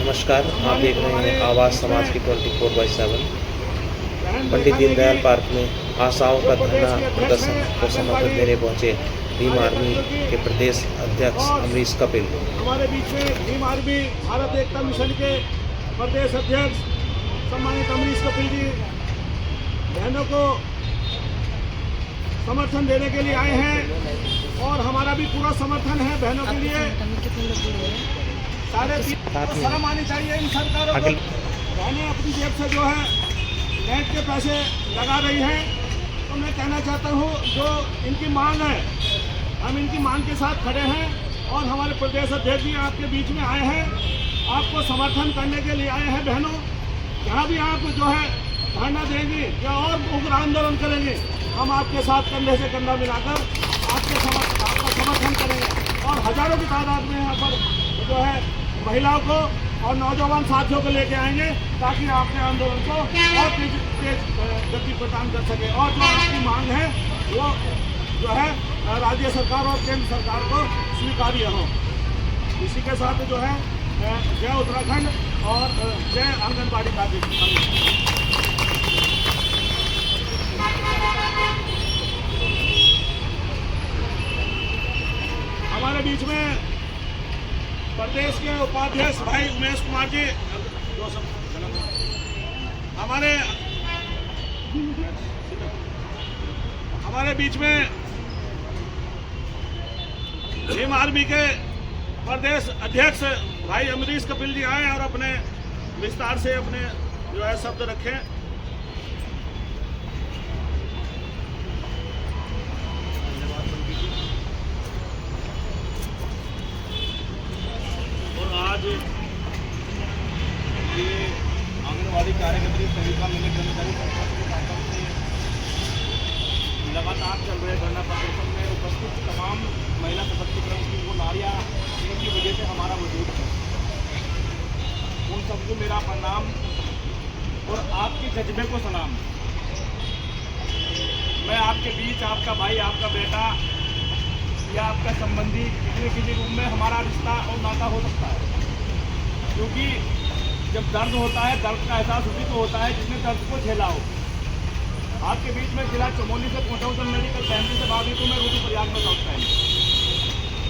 नमस्कार, आप देख रहे हैं आवाज़ समाज की 24/7। पंडित दीनदयाल पार्क में आशाओं का धरना प्रदर्शन को समर्थन देने पहुंचे भीम आर्मी के प्रदेश अध्यक्ष अमरीश कपिल। हमारे बीच में भीम आर्मी भारत एकता मिशन के प्रदेश अध्यक्ष सम्मानित अमरीश कपिल जी बहनों को समर्थन देने के लिए आए हैं और हमारा भी पूरा समर्थन है बहनों के लिए। सारे शर्म आनी चाहिए इन सरकारों को। बहनें अपनी जेब से जो है नेट के पैसे लगा रही हैं, तो मैं कहना चाहता हूँ जो इनकी मांग है, हम इनकी मांग के साथ खड़े हैं और हमारे प्रदेश अध्यक्ष जी आपके बीच में आए हैं, आपको समर्थन करने के लिए आए हैं। बहनों, जहाँ भी आप जो है धरना देंगे या और उग्र आंदोलन करेंगे, हम आपके साथ कंधे से कंधा मिलाकर आपका समर्थन करेंगे और हजारों की तादाद में यहाँ पर जो है महिलाओं को और नौजवान साथियों को लेके आएंगे ताकि आपके आंदोलन को और तेज गति प्रदान कर सके और जो आपकी मांग है वो जो है राज्य सरकार और केंद्र सरकार को स्वीकार्य हो। इसी के साथ जो है जय उत्तराखंड और जय आंगनबाड़ी कार्यकर्ता। हमारे बीच में प्रदेश के उपाध्यक्ष भाई उमेश कुमार जी हमारे बीच में भीम आर्मी के प्रदेश अध्यक्ष भाई अमरीश कपिल जी आए और अपने विस्तार से अपने जो है शब्द रखें। ये आंगनबाड़ी कार्यकर्ता सेविका मिले कर्मचारी संगठन के माध्यम से लगातार चल रहे धरना प्रदर्शन में उपस्थित तमाम महिला सशक्तिकरण की वो नारियाँ जिनकी वजह से हमारा वजूद है, उन सबको मेरा प्रणाम और आपके जज्बे को सलाम। मैं आपके बीच आपका भाई, आपका बेटा या आपका संबंधी किसी रूप में हमारा रिश्ता और नाता हो सकता है, क्योंकि जब दर्द होता है, दर्द का एहसास उसी को होता है जिसने दर्द को झेला हो। आपके बीच में जिला चमोली से पहुंचा हूँ, जब मेरी कल फैमिली से बात हुई तो मैं रुद्रप्रयाग में लौटता है।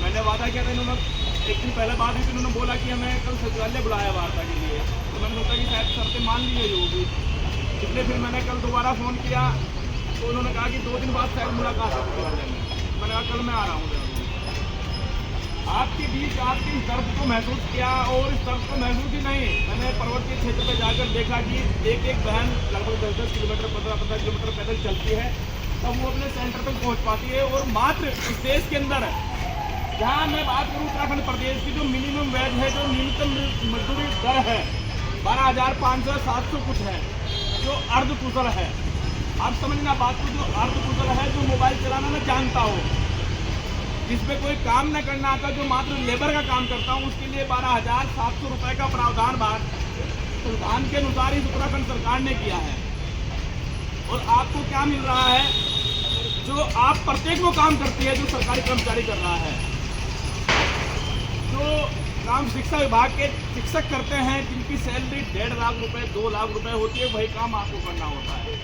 मैंने वादा किया था, इन्होंने एक दिन पहले बात हुई तो इन्होंने बोला कि हमें कल सचिवालय बुलाया वार्ता के लिए, तो मैंने सोचा कि शायद शर्तें मान ली गई होगी। इसलिए फिर मैंने कल दोबारा फ़ोन किया तो उन्होंने कहा कि 2 दिन बाद शायद मुलाकात है सचिवालय में। मैंने कहा कल मैं आ रहा हूँ। आपके बीच आपके इस दर्द को महसूस किया और इस दर्द को महसूस ही नहीं, मैंने पर्वतीय क्षेत्र पर जाकर देखा कि एक बहन लगभग 10-10 किलोमीटर 15-15 किलोमीटर पैदल चलती है, तब वो अपने सेंटर तक पहुंच पाती है। और मात्र इस देश के अंदर जहां मैं बात करूं उत्तराखंड प्रदेश की, जो मिनिमम वेज है, जो न्यूनतम मजदूरी दर है 12,500-700 कुछ है, जो अर्धकुशल है, आप समझना बात को, जो अर्धकुशल है, जो मोबाइल चलाना न जानता हो, जिसमें कोई काम न करना आता, जो मात्र लेबर का काम करता हूँ, उसके लिए 12,700 रुपये का प्रावधान संविधान के अनुसार ही उत्तराखंड सरकार ने किया है। और आपको क्या मिल रहा है? जो आप प्रत्येक वो काम करती है जो सरकारी कर्मचारी कर रहा है, जो काम शिक्षा विभाग के शिक्षक करते हैं, जिनकी सैलरी 1.5 लाख रुपये 2 लाख रुपये होती है, वही काम आपको करना होता है।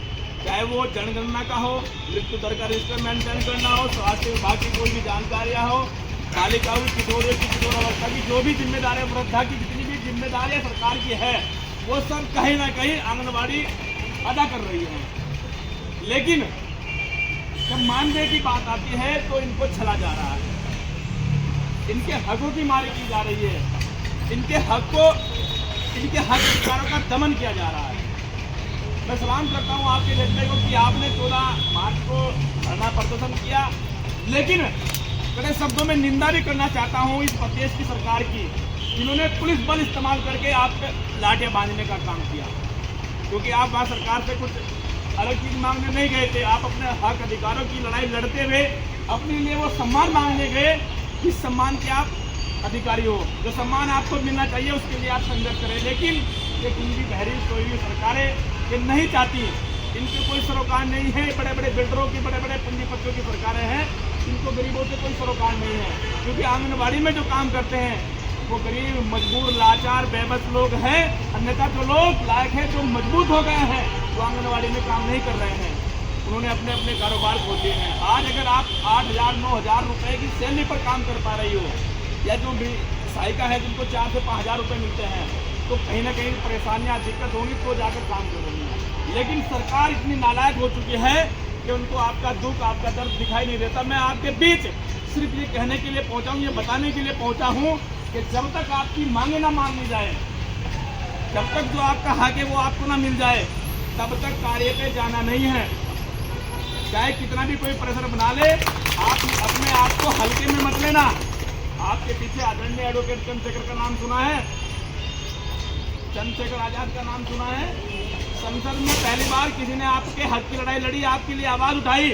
चाहे वो जनगणना का हो, मृत्यु दर का रजिस्टर मेंटेन करना हो, स्वास्थ्य विभाग की कोई भी जानकारियाँ हो, बालिकाओं की किशोरियों की किशोर अवस्था की जो भी जिम्मेदारियाँ, वृद्धा की जितनी भी जिम्मेदारियाँ सरकार की है, वो सब कहीं ना कहीं आंगनबाड़ी अदा कर रही है। लेकिन जब मानदेय की बात आती है तो इनको छला जा रहा है, इनके हकों की मारी की जा रही है, इनके हक अधिकारों का दमन किया जा रहा है। मैं सलाम करता हूँ आपके जज्बे को कि आपने 14 मार्च को धरना प्रदर्शन किया, लेकिन कड़े शब्दों में निंदा भी करना चाहता हूँ इस प्रदेश की सरकार की, जिन्होंने पुलिस बल इस्तेमाल करके आप पे लाठियाँ बांधने का काम किया, क्योंकि आप वहाँ सरकार से कुछ अलग चीज़ मांगने नहीं गए थे। आप अपने हक अधिकारों की लड़ाई लड़ते हुए अपने लिए वो सम्मान मांगने गए, इस सम्मान के आप अधिकारी हो, जो सम्मान आपको मिलना चाहिए उसके लिए आप संघर्ष करें। लेकिन ये कुंजी बहरी सोई हुई सरकारें ये नहीं चाहती, इनके कोई सरोकार नहीं है। बड़े बड़े बिल्डरों की, बड़े बड़े पूंजीपतियों की सरकारें हैं, इनको गरीबों से कोई सरोकार नहीं है, क्योंकि आंगनबाड़ी में जो काम करते हैं वो गरीब, मजबूर, लाचार लाचार बेबस लोग हैं, अन्यथा जो लोग लायक हैं, जो मजबूत हो गए हैं, वो आंगनवाड़ी में काम नहीं कर रहे हैं, उन्होंने अपने अपने कारोबार खो दिए हैं। आज अगर आप 8,000 9,000 रुपए की सैलरी पर काम कर पा रही हो, या जो भी सहायिका है जिनको 4 से 5,000 रुपये मिलते हैं, तो कहीं ना कहीं परेशानियां दिक्कत होंगी, तो जाकर काम कर रही है। लेकिन सरकार इतनी नालायक हो चुकी है कि उनको आपका दुख, आपका दर्द दिखाई नहीं देता। मैं आपके बीच सिर्फ ये कहने के लिए पहुंचा हूँ, ये बताने के लिए पहुंचा हूँ कि जब तक आपकी मांगे ना मान ली जाए, जब तक जो आपका हक है वो आपको ना मिल जाए, तब तक कार्य पे जाना नहीं है। चाहे कितना भी कोई प्रेशर बना ले, आप अपने आप को हल्के में मत लेना। आपके पीछे आदरणीय एडवोकेट चंद्रशेखर का नाम सुना है, चंद्रशेखर आजाद का नाम सुना है। संसद में पहली बार किसी ने आपके हक की लड़ाई लड़ी, आपके लिए आवाज उठाई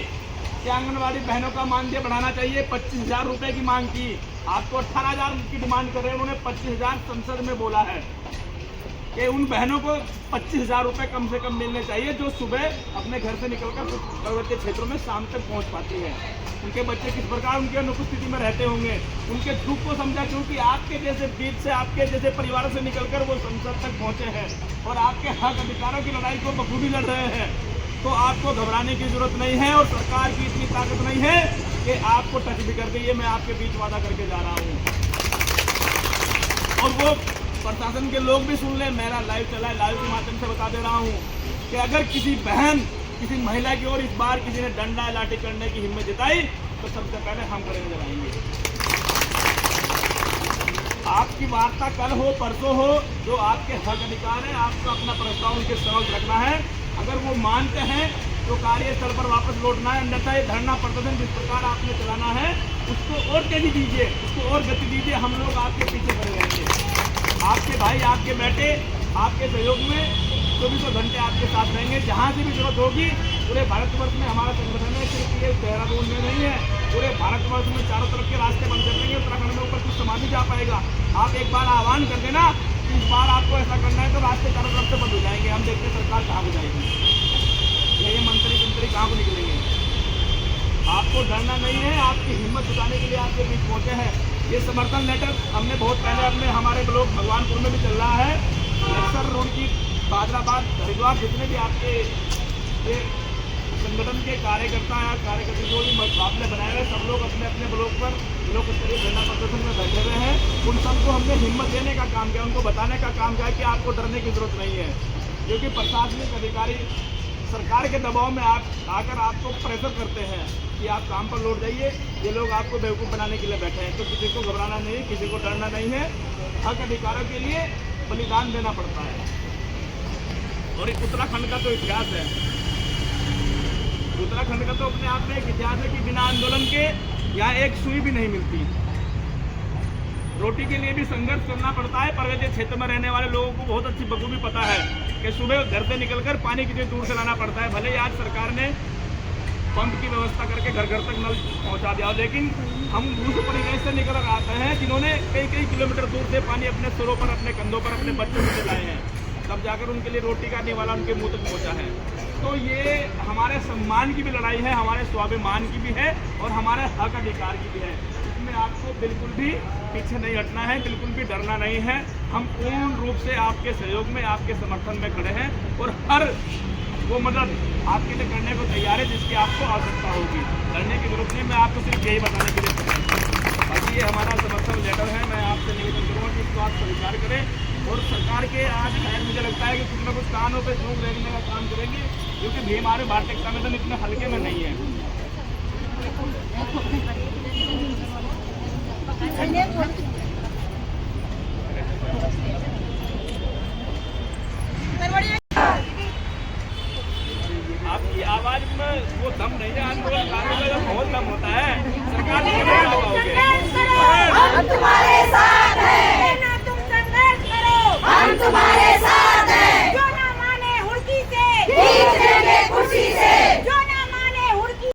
कि आंगनवाड़ी बहनों का मानदेय बढ़ाना चाहिए। 25,000 रुपए की मांग की, आपको 18,000 की डिमांड कर रहे हैं, उन्होंने 25,000 संसद में बोला है कि उन बहनों को 25,000 रुपए कम से कम मिलने चाहिए, जो सुबह अपने घर से निकलकर पर्वतीय क्षेत्रों में शाम तक पहुंच पाती है। उनके बच्चे किस प्रकार उनकी अनुपस्थिति में रहते होंगे, उनके दुख को समझा, क्योंकि आपके जैसे बीच से, आपके जैसे परिवारों से निकलकर वो संसद तक पहुंचे हैं और आपके हक अधिकारों की लड़ाई को बखूबी लड़ रहे हैं। तो आपको घबराने की जरूरत नहीं है, और सरकार की इतनी ताकत नहीं है कि आपको टच भी कर दे। ये मैं आपके बीच वादा करके जा रहा हूँ, और वो प्रशासन के लोग भी सुन ले। मेरा लाइव चला है, लाइव के माध्यम से बता दे रहा हूँ कि अगर किसी बहन, किसी महिला की ओर इस बार किसी ने डंडा लाठी करने की हिम्मत जताई, तो सबसे पहले हम करेंगे जलाएंगे। आपकी वार्ता कल हो परसों हो, जो आपके हक अधिकार है, आपको अपना प्रस्ताव उनके समक्ष रखना है। अगर वो मानते हैं तो कार्यस्थल पर वापस लौटना है, अन्यथा ये धरना प्रदर्शन जिस प्रकार आपने चलाना है उसको और तेजी दीजिए, उसको और गति दीजिए। हम लोग आपके पीछे खड़े रहेंगे, आपके भाई, आपके बेटे, आपके सहयोग में 24 घंटे आपके साथ रहेंगे। जहाँ से भी जरूरत होगी, पूरे भारतवर्ष में हमारा संगठन है, सिर्फ ये देहरादून में नहीं है, पूरे भारतवर्ष में चारों तरफ के रास्ते बंद कर देंगे। उत्तराखंड में ऊपर कुछ समाज नहीं जा पाएगा। आप एक बार आह्वान कर देना कि इस बार आपको ऐसा करना है, तो रास्ते चारों तरफ से बंद हो जाएंगे। हम देखते हैं सरकार कहाँ को जाएगी, ये मंत्री कहाँ को निकलेंगे। आपको डरना नहीं है, आपकी हिम्मत जुटाने के लिए आपके बीच पहुंचे हैं। ये समर्थन लेटर हमने बहुत पहले अपने हमारे ब्लॉक भगवानपुर में भी चल रहा है, अक्सर रुड़की, बादराबाद, हरिद्वार, जितने भी आपके ये संगठन के कार्यकर्ता हैं, कार्यकर्ता जो भी आपने बनाए हुए, सब लोग अपने अपने ब्लॉक पर लोक स्तरीय धरना प्रदर्शन में बैठे हुए हैं। उन सबको हमने हिम्मत देने का काम किया, उनको बताने का काम किया कि आपको डरने की जरूरत नहीं है, क्योंकि प्रशासनिक अधिकारी सरकार के दबाव में आप आकर आपको प्रेशर करते हैं कि आप काम पर लौट जाइए। ये लोग आपको बेवकूफ़ बनाने के लिए बैठे हैं। तो किसी को घबराना नहीं है, किसी को डरना नहीं है। हक अधिकारों के लिए बलिदान देना पड़ता है। और उत्तराखंड का तो इतिहास है, उत्तराखंड का तो अपने आप में एक इतिहास है कि बिना आंदोलन के यहाँ एक सुई भी नहीं मिलती। रोटी के लिए भी संघर्ष करना पड़ता है। पर्वतीय क्षेत्र में रहने वाले लोगों को बहुत अच्छी बखूबी पता है कि सुबह घर से निकलकर पानी कितनी दूर से लाना पड़ता है। भले ही आज सरकार ने पंप की व्यवस्था करके घर घर तक नल पहुंचा दिया, लेकिन हम उस परिवेश से निकल आते हैं जिन्होंने कई किलोमीटर दूर से पानी अपने सिरों पर, अपने कंधों पर, अपने बच्चों को लाए हैं, तब जाकर उनके लिए रोटी का निवाला उनके मुंह तक पहुंचा है। तो ये हमारे सम्मान की भी लड़ाई है, हमारे स्वाभिमान की भी है और हमारे हक अधिकार की भी है। इसमें आपको बिल्कुल भी पीछे नहीं हटना है, बिल्कुल भी डरना नहीं है। हम पूर्ण रूप से आपके सहयोग में, आपके समर्थन में खड़े हैं और हर वो मदद आपके लिए करने को तैयार है जिसकी आपको आवश्यकता होगी। डरने की जरूरत नहीं, मैं आपको सिर्फ यही बताने के लिए। बाकी ये हमारा समर्थन लेटर है, मैं आपसे निवेदन करूँगा कि इसको आप स्वीकार करें और सरकार के आज शायद मुझे लगता है कि कुछ ना कुछ कानों पर झोंक देखने का काम करेंगे, क्योंकि भी हमारे भारतीय संविधान इतने हल्के में नहीं है।